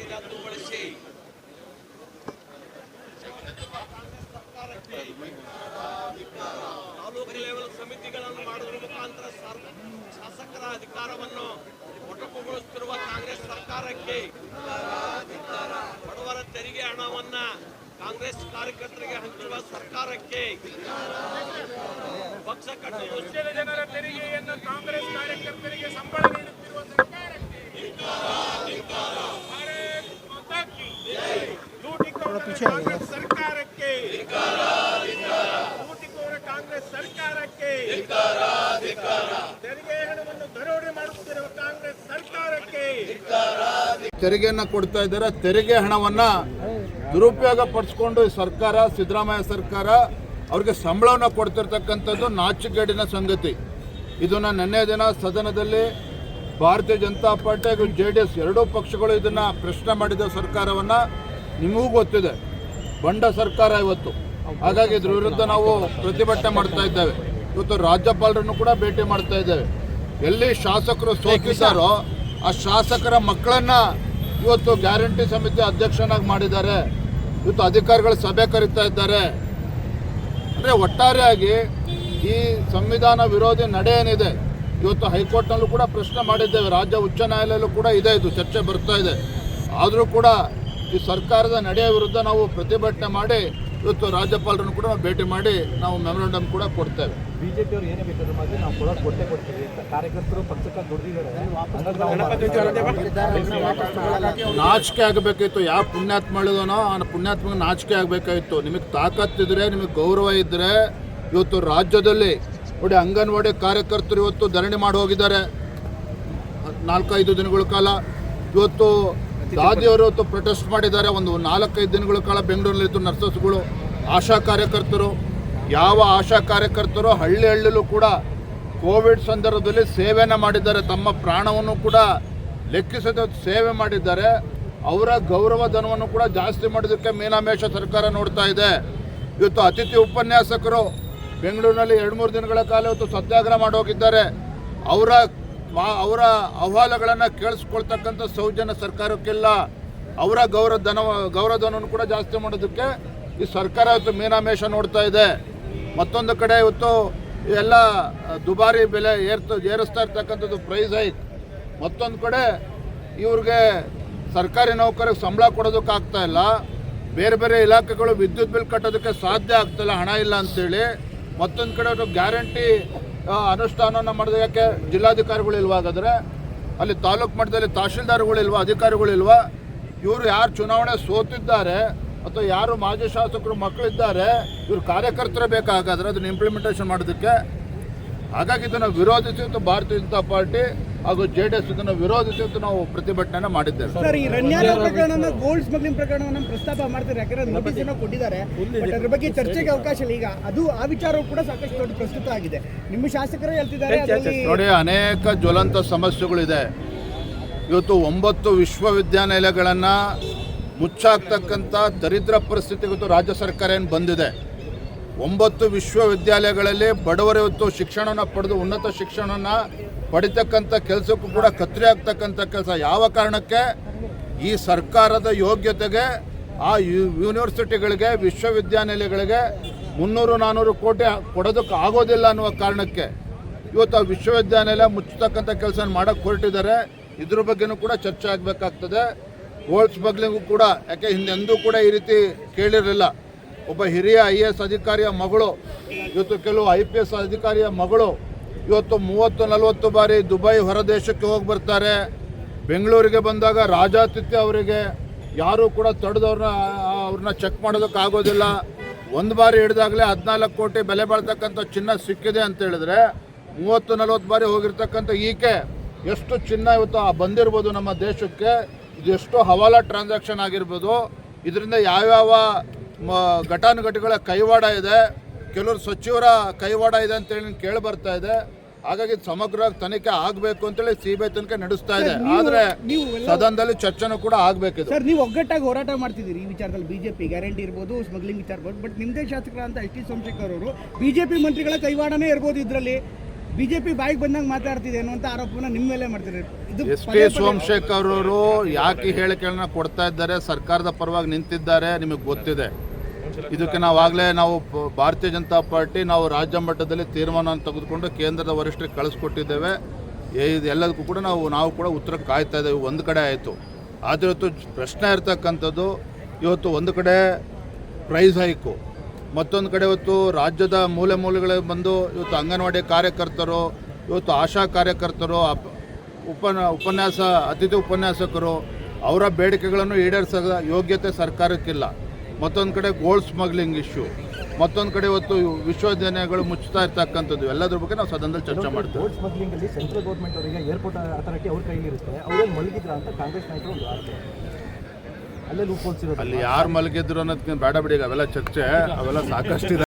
ರದ್ದುಗೊಳಿಸಿ ತಾಲೂಕು ಲೆವೆಲ್ ಸಮಿತಿಗಳನ್ನು ಮಾಡುವುದರ ಮುಖಾಂತರ ಶಾಸಕರ ಅಧಿಕಾರವನ್ನು ಮೊಟಕುಗೊಳಿಸುತ್ತಿರುವ ಕಾಂಗ್ರೆಸ್ ಸರ್ಕಾರಕ್ಕೆ, ಬಡವರ ತೆರಿಗೆ ಹಣವನ್ನ ಕಾಂಗ್ರೆಸ್ ಕಾರ್ಯಕರ್ತರಿಗೆ ಹಂಚುವ ಸರ್ಕಾರಕ್ಕೆ, ಪಕ್ಷ ಕಟ್ಟುವ ಜನರ ತೆರಿಗೆಯನ್ನು ಕಾಂಗ್ರೆಸ್ ಕಾರ್ಯಕರ್ತರಿಗೆ ಸಂಬಳ ನೀಡುತ್ತಿರುವ ಸರ್ಕಾರಕ್ಕೆ, ಲೂಟಿಕೋರ ಕಾಂಗ್ರೆಸ್ ಸರ್ಕಾರಕ್ಕೆ, ಲೂಟಿಕೋರ ಕಾಂಗ್ರೆಸ್ ಸರ್ಕಾರಕ್ಕೆ, ತೆರಿಗೆ ಹಣವನ್ನು ದರೋಡೆ ಮಾಡುತ್ತಿರುವ ಕಾಂಗ್ರೆಸ್ ಸರ್ಕಾರಕ್ಕೆ, ತೆರಿಗೆಯನ್ನ ಕೊಡ್ತಾ ಇದ್ದಾರೆ. ತೆರಿಗೆ ಹಣವನ್ನ ದುರುಪಯೋಗ ಪಡಿಸ್ಕೊಂಡು ಸರ್ಕಾರ, ಸಿದ್ದರಾಮಯ್ಯ ಸರ್ಕಾರ ಅವ್ರಿಗೆ ಸಂಬಳವನ್ನು ಕೊಡ್ತಿರ್ತಕ್ಕಂಥದ್ದು ನಾಚಿಕೆಗೇಡಿನ ಸಂಗತಿ. ಇದನ್ನು ನಿನ್ನೆ ದಿನ ಸದನದಲ್ಲಿ ಭಾರತೀಯ ಜನತಾ ಪಾರ್ಟಿ ಹಾಗೂ JDS ಎರಡೂ ಪಕ್ಷಗಳು ಇದನ್ನು ಪ್ರಶ್ನೆ ಮಾಡಿದ ಸರ್ಕಾರವನ್ನು. ನಿಮಗೂ ಗೊತ್ತಿದೆ, ಬಂಡ ಸರ್ಕಾರ ಇವತ್ತು. ಹಾಗಾಗಿ ಇದ್ರ ವಿರುದ್ಧ ನಾವು ಪ್ರತಿಭಟನೆ ಮಾಡ್ತಾ ಇದ್ದೇವೆ. ಇವತ್ತು ರಾಜ್ಯಪಾಲರನ್ನು ಕೂಡ ಭೇಟಿ ಮಾಡ್ತಾ ಇದ್ದೇವೆ. ಎಲ್ಲಿ ಶಾಸಕರು ಸೋತಿದ್ದಾರೋ ಆ ಶಾಸಕರ ಮಕ್ಕಳನ್ನ ಇವತ್ತು ಗ್ಯಾರಂಟಿ ಸಮಿತಿ ಅಧ್ಯಕ್ಷನಾಗಿ ಮಾಡಿದ್ದಾರೆ. ಇವತ್ತು ಅಧಿಕಾರಿಗಳು ಸಭೆ ಕರೀತಾ ಇದ್ದಾರೆ. ಅಂದರೆ ಒಟ್ಟಾರೆಯಾಗಿ ಈ ಸಂವಿಧಾನ ವಿರೋಧಿ ನಡೆ ಏನಿದೆ, ಇವತ್ತು ಹೈಕೋರ್ಟ್ನಲ್ಲೂ ಕೂಡ ಪ್ರಶ್ನೆ ಮಾಡಿದ್ದೇವೆ, ರಾಜ್ಯ ಉಚ್ಚ ನ್ಯಾಯಾಲಯಲ್ಲೂ ಕೂಡ ಇದೆ, ಇದು ಚರ್ಚೆ ಬರ್ತಾ ಇದೆ. ಆದರೂ ಕೂಡ ಈ ಸರ್ಕಾರದ ನಡೆಯ ವಿರುದ್ಧ ನಾವು ಪ್ರತಿಭಟನೆ ಮಾಡಿ ಇವತ್ತು ರಾಜ್ಯಪಾಲರನ್ನು ಕೂಡ ಭೇಟಿ ಮಾಡಿ ನಾವು ಮೆಮೊರಂಡಮ್ ಕೂಡ ಕೊಡ್ತೇವೆ. ಬಿಜೆಪಿ ಅವರು ಏನೇ ಬೇಕಾದ್ರೂ ಮಾಡಿ ನಾವು ಕೊಡ್ತೀವಿ ಅಂತ ಕಾರ್ಯಕರ್ತರು ಪಕ್ಷಕ್ಕೆ ದುಡಿದಿದ್ದಾರೆ. ನಾಚಿಕೆ ಆಗಬೇಕಾಗಿತ್ತು. ಯಾವ ಪುಣ್ಯಾತ್ಮ ಹೇಳಿದನೋ ಆ ಪುಣ್ಯಾತ್ಮಗೆ ನಾಚಿಕೆ ಆಗಬೇಕಾಗಿತ್ತು. ನಿಮಗೆ ತಾಕತ್ತಿದ್ರೆ, ನಿಮಗೆ ಗೌರವ ಇದ್ದರೆ ಇವತ್ತು ರಾಜ್ಯದಲ್ಲಿ ನೋಡಿ ಅಂಗನವಾಡಿ ಕಾರ್ಯಕರ್ತರು ಇವತ್ತು ಧರಣಿ ಮಾಡಿ ಹೋಗಿದ್ದಾರೆ 4-5 ದಿನಗಳ ಕಾಲ. ಇವತ್ತು ದಾದಿಯವರು ಇವತ್ತು ಪ್ರೊಟೆಸ್ಟ್ ಮಾಡಿದ್ದಾರೆ. ಒಂದು 4-5 ದಿನಗಳ ಕಾಲ ಬೆಂಗಳೂರಿನಲ್ಲಿತ್ತು ನರ್ಸಸ್ಗಳು, ಆಶಾ ಕಾರ್ಯಕರ್ತರು. ಯಾವ ಆಶಾ ಕಾರ್ಯಕರ್ತರು ಹಳ್ಳಿಯಲ್ಲೂ ಕೂಡ ಕೋವಿಡ್ ಸಂದರ್ಭದಲ್ಲಿ ಸೇವೆಯನ್ನು ಮಾಡಿದ್ದಾರೆ, ತಮ್ಮ ಪ್ರಾಣವನ್ನು ಕೂಡ ಲೆಕ್ಕಿಸದ ಸೇವೆ ಮಾಡಿದ್ದಾರೆ. ಅವರ ಗೌರವ ಧನವನ್ನು ಕೂಡ ಜಾಸ್ತಿ ಮಾಡೋದಕ್ಕೆ ಮೀನಾಮೇಷ ಸರ್ಕಾರ ನೋಡ್ತಾ ಇದೆ. ಇವತ್ತು ಅತಿಥಿ ಉಪನ್ಯಾಸಕರು ಬೆಂಗಳೂರಿನಲ್ಲಿ 2-3 ದಿನಗಳ ಕಾಲ ಇವತ್ತು ಸತ್ಯಾಗ್ರಹ ಮಾಡೋಗಿದ್ದಾರೆ. ಅವರ ಅಹವಾಲುಗಳನ್ನು ಕೇಳಿಸ್ಕೊಳ್ತಕ್ಕಂಥ ಸೌಜನ್ಯ ಸರ್ಕಾರಕ್ಕಿಲ್ಲ. ಅವರ ಗೌರವಧನವನ್ನು ಕೂಡ ಜಾಸ್ತಿ ಮಾಡೋದಕ್ಕೆ ಈ ಸರ್ಕಾರ ಇವತ್ತು ಮೀನಾಮೇಷ ನೋಡ್ತಾ ಇದೆ. ಮತ್ತೊಂದು ಕಡೆ ಇವತ್ತು ಎಲ್ಲ ದುಬಾರಿ ಬೆಲೆ ಏರಿಸ್ತಾ ಇರ್ತಕ್ಕಂಥದ್ದು ಪ್ರೈಸ್ ಹೈಕ್. ಮತ್ತೊಂದು ಕಡೆ ಇವ್ರಿಗೆ ಸರ್ಕಾರಿ ನೌಕರಿಗೆ ಸಂಬಳ ಕೊಡೋದಕ್ಕಾಗ್ತಾ ಇಲ್ಲ. ಬೇರೆ ಬೇರೆ ಇಲಾಖೆಗಳು ವಿದ್ಯುತ್ ಬಿಲ್ ಕಟ್ಟೋದಕ್ಕೆ ಸಾಧ್ಯ ಆಗ್ತಾಯಿಲ್ಲ, ಹಣ ಇಲ್ಲ ಅಂತೇಳಿ. ಮತ್ತೊಂದು ಕಡೆ ಅವರು ಗ್ಯಾರಂಟಿ ಅನುಷ್ಠಾನವನ್ನು ಮಾಡಿದ್ರೆ ಯಾಕೆ ಜಿಲ್ಲಾಧಿಕಾರಿಗಳು ಇಲ್ವಾ? ಹಾಗಾದರೆ ಅಲ್ಲಿ ತಾಲೂಕು ಮಟ್ಟದಲ್ಲಿ ತಹಶೀಲ್ದಾರ್ಗಳಿಲ್ವಾ, ಅಧಿಕಾರಿಗಳಿಲ್ವಾ? ಇವರು ಯಾರು ಚುನಾವಣೆ ಸೋತಿದ್ದಾರೆ ಅಥವಾ ಯಾರು ಮಾಜಿ ಶಾಸಕರು ಮಕ್ಕಳಿದ್ದಾರೆ, ಇವರು ಕಾರ್ಯಕರ್ತರೇ ಬೇಕಾಗಾದ್ರೆ ಅದನ್ನು ಇಂಪ್ಲಿಮೆಂಟೇಷನ್ ಮಾಡೋದಕ್ಕೆ. ಹಾಗಾಗಿ ಇದನ್ನು ವಿರೋಧಿಸಿ ಭಾರತೀಯ ಜನತಾ ಪಾರ್ಟಿ ಹಾಗೂ JDS ಇದನ್ನು ವಿರೋಧಿಸಿ ನಾವು ಪ್ರತಿಭಟನೆ ಮಾಡಿದ್ದೇವೆ. ಸರ್, ಈ ರಣ್ಯಾರ ಪ್ರಕರಣ, ಗೋಲ್ಡ್ ಸ್ಮಗ್ಲಿಂಗ್ ಪ್ರಕರಣವನ್ನು ಪ್ರಸ್ತಾಪ ಮಾಡ್ತಾರೆ, ಯಾಕಂದ್ರೆ ನೋಟಿಸ್ ಅನ್ನು ಕೊಟ್ಟಿದ್ದಾರೆ. ಅದ್ರ ಬಗ್ಗೆ ಚರ್ಚೆಗೆ ಅವಕಾಶ ಇಲ್ಲ. ಈಗ ಅದು ಆ ವಿಚಾರವೂ ಕೂಡ ಸಾಕಷ್ಟು ದೊಡ್ಡ ಪ್ರಸ್ತುತ ಆಗಿದೆ. ನಿಮ್ಮ ಶಾಸಕರು ಹೇಳ್ತಿದ್ದಾರೆ ನೋಡಿ, ಅನೇಕ ಜ್ವಲಂತ ಸಮಸ್ಯೆಗಳಿದೆ. ಇವತ್ತು 9 ವಿಶ್ವವಿದ್ಯಾನಿಲಯಗಳನ್ನು ಮುಚ್ಚಾಕ್ತಕ್ಕಂಥ ದರಿದ್ರ ಪರಿಸ್ಥಿತಿ ಇವತ್ತು ರಾಜ್ಯ ಸರ್ಕಾರ ಏನು ಬಂದಿದೆ. 9 ವಿಶ್ವವಿದ್ಯಾಲಯಗಳಲ್ಲಿ ಬಡವರು ಇವತ್ತು ಶಿಕ್ಷಣವನ್ನು ಪಡೆದು ಉನ್ನತ ಶಿಕ್ಷಣವನ್ನು ಪಡಿತಕ್ಕಂಥ ಕೆಲಸಕ್ಕೂ ಕೂಡ ಕತ್ತರಿ ಆಗ್ತಕ್ಕಂಥ ಕೆಲಸ. ಯಾವ ಕಾರಣಕ್ಕೆ? ಈ ಸರ್ಕಾರದ ಯೋಗ್ಯತೆಗೆ ಆ ಯೂನಿವರ್ಸಿಟಿಗಳಿಗೆ, ವಿಶ್ವವಿದ್ಯಾನಿಲಯಗಳಿಗೆ 300-400 ಕೋಟಿ ಕೊಡೋದಕ್ಕೆ ಆಗೋದಿಲ್ಲ ಅನ್ನುವ ಕಾರಣಕ್ಕೆ ಇವತ್ತು ಆ ವಿಶ್ವವಿದ್ಯಾನಿಲಯ ಮುಚ್ಚತಕ್ಕಂಥ ಕೆಲಸ ಮಾಡೋಕ್ಕೆ ಹೊರಟಿದ್ದಾರೆ. ಇದ್ರ ಬಗ್ಗೆನೂ ಕೂಡ ಚರ್ಚೆ ಆಗಬೇಕಾಗ್ತದೆ. ಗೋಲ್ಡ್ ಸ್ಮಗ್ಲಿಂಗು ಕೂಡ, ಯಾಕೆ ಹಿಂದೆಂದೂ ಕೂಡ ಈ ರೀತಿ ಕೇಳಿರಲಿಲ್ಲ. ಒಬ್ಬ ಹಿರಿಯ IAS ಅಧಿಕಾರಿಯ ಮಗಳು, ಇವತ್ತು ಕೆಲವು IPS ಅಧಿಕಾರಿಯ ಮಗಳು ಇವತ್ತು 30-40 ಬಾರಿ ದುಬೈ ಹೊರದೇಶಕ್ಕೆ ಹೋಗಿ ಬರ್ತಾರೆ. ಬೆಂಗಳೂರಿಗೆ ಬಂದಾಗ ರಾಜಾತಿಥ್ಯ ಅವರಿಗೆ ಯಾರೂ ಕೂಡ ಅವ್ರನ್ನ ಚೆಕ್ ಮಾಡೋದಕ್ಕಾಗೋದಿಲ್ಲ. ಒಂದು ಬಾರಿ ಹಿಡಿದಾಗಲೇ 14 ಕೋಟಿ ಬೆಲೆ ಬಾಳ್ತಕ್ಕಂಥ ಚಿನ್ನ ಸಿಕ್ಕಿದೆ ಅಂತ ಹೇಳಿದ್ರೆ 30-40 ಬಾರಿ ಹೋಗಿರ್ತಕ್ಕಂಥ ಈಕೆ ಎಷ್ಟು ಚಿನ್ನ ಇವತ್ತು ಬಂದಿರ್ಬೋದು ನಮ್ಮ ದೇಶಕ್ಕೆ, ಇದು ಎಷ್ಟು ಹವಾಲಾ ಟ್ರಾನ್ಸಾಕ್ಷನ್ ಆಗಿರ್ಬೋದು. ಇದರಿಂದ ಯಾವ್ಯಾವ ಘಟಾನುಘಟಿಗಳ ಕೈವಾಡ ಇದೆ, ಕೆಲವರು ಸಚಿವರ ಕೈವಾಡ ಇದೆ ಅಂತೇಳಿ ಕೇಳಿ ಬರ್ತಾ ಇದೆ. ಹಾಗಾಗಿ ಸಮಗ್ರ ತನಿಖೆ ಆಗಬೇಕು ಅಂತೇಳಿ CBI ತನಿಖೆ ನಡೆಸ್ತಾ ಇದೆ. ಆದರೆ ಸದನದಲ್ಲಿ ಚರ್ಚೆನೂ ಕೂಡ ಆಗಬೇಕಿದೆ. ಸರ್, ನೀವು ಒಗ್ಗಟ್ಟಾಗಿ ಹೋರಾಟ ಮಾಡ್ತಿದ್ದೀರಿ ಈ ವಿಚಾರದಲ್ಲಿ. ಬಿಜೆಪಿ ಗ್ಯಾರಂಟಿ ಇರ್ಬೋದು, ಸ್ಮಗ್ಲಿಂಗ್ ವಿಚಾರ ಇರ್ಬೋದು, ಬಟ್ ನಿಮ್ಮದೇ ಶಾಸಕರ ಅಂತ ST ಸೋಮಶೇಖರ್ ಅವರು ಬಿಜೆಪಿ ಮಂತ್ರಿಗಳ ಕೈವಾಡನೇ ಇರ್ಬೋದು ಇದರಲ್ಲಿ. ಬಿಜೆಪಿ ಬಾಯಿಗೆ ಬಂದಂಗೆ ಮಾತಾಡ್ತಿದೆ ಅನ್ನುವಂಥ ಆರೋಪನ ನಿಮ್ಮ ಮೇಲೆ ಮಾಡ್ತಾರೆ. ಇದು ಎಸ್ ಕೆ ಸೋಮಶೇಖರ್ ಅವರು ಯಾಕೆ ಹೇಳಿಕೆಗಳನ್ನ ಕೊಡ್ತಾ ಇದ್ದಾರೆ, ಸರ್ಕಾರದ ಪರವಾಗಿ ನಿಂತಿದ್ದಾರೆ ನಿಮಗೆ ಗೊತ್ತಿದೆ. ಇದಕ್ಕೆ ನಾವು ಭಾರತೀಯ ಜನತಾ ಪಾರ್ಟಿ ನಾವು ರಾಜ್ಯ ಮಟ್ಟದಲ್ಲಿ ತೀರ್ಮಾನವನ್ನು ತೆಗೆದುಕೊಂಡು ಕೇಂದ್ರದ ವರಿಷ್ಠರಿಗೆ ಕಳಿಸ್ಕೊಟ್ಟಿದ್ದೇವೆ. ಇದೆಲ್ಲದಕ್ಕೂ ಕೂಡ ನಾವು ಕೂಡ ಉತ್ತರ ಕಾಯ್ತಾ ಇದ್ದೇವೆ. ಒಂದು ಕಡೆ ಆಯಿತು, ಆದರೆ ಇವತ್ತು ಪ್ರಶ್ನೆ ಇರ್ತಕ್ಕಂಥದ್ದು, ಇವತ್ತು ಒಂದು ಕಡೆ ಪ್ರೈಸ್ ಹೈಕು, ಮತ್ತೊಂದು ಕಡೆ ಇವತ್ತು ರಾಜ್ಯದ ಮೂಲೆಗಳಿಗೆ ಬಂದು ಇವತ್ತು ಅಂಗನವಾಡಿ ಕಾರ್ಯಕರ್ತರು, ಇವತ್ತು ಆಶಾ ಕಾರ್ಯಕರ್ತರು, ಅತಿಥಿ ಉಪನ್ಯಾಸಕರು ಅವರ ಬೇಡಿಕೆಗಳನ್ನು ಈಡೇರಿಸೋ ಯೋಗ್ಯತೆ ಸರ್ಕಾರಕ್ಕಿಲ್ಲ. ಮತ್ತೊಂದು ಕಡೆ ಗೋಲ್ಡ್ ಸ್ಮಗ್ಲಿಂಗ್ ಇಶ್ಯೂ, ಮತ್ತೊಂದು ಕಡೆ ಇವತ್ತು ವಿಶ್ವವಿದ್ಯಾಲಯಗಳು ಮುಚ್ಚುತ್ತಾ ಇರ್ತಕ್ಕಂಥದ್ದು, ಎಲ್ಲದ್ರ ಬಗ್ಗೆ ನಾವು ಸದನದಲ್ಲಿ ಚರ್ಚೆ ಮಾಡ್ತೀವಿ. ಗೋಲ್ಡ್ ಸ್ಮಗ್ಲಿಂಗ್ ಅಲ್ಲಿ ಸೆಂಟ್ರಲ್ ಗೌರ್ಮೆಂಟ್ ಅವರಿಗೆ ಏರ್ಪೋರ್ಟ್ ಅಥಾರಿಟಿ ಅವ್ರ ಕೈಲಿರುತ್ತೆ, ಅವರೇನು ಮಲಗಿದ್ರ ಅಂತ ಕಾಂಗ್ರೆಸ್ ನಾಯಕರು ಒಂದು ಆರೋಪ. ಅಲ್ಲೇ ಲೂಪ್ ಹೋಲ್ಸ್ ಇರೋದು. ಅಲ್ಲಿ ಯಾರು ಮಲಗಿದ್ರು ಅನ್ನೋದಕ್ಕೆ ಬೇಡ ಬಿಡಿ, ಅವೆಲ್ಲ ಚರ್ಚೆ, ಅವೆಲ್ಲ ಸಾಕಷ್ಟಿದೆ.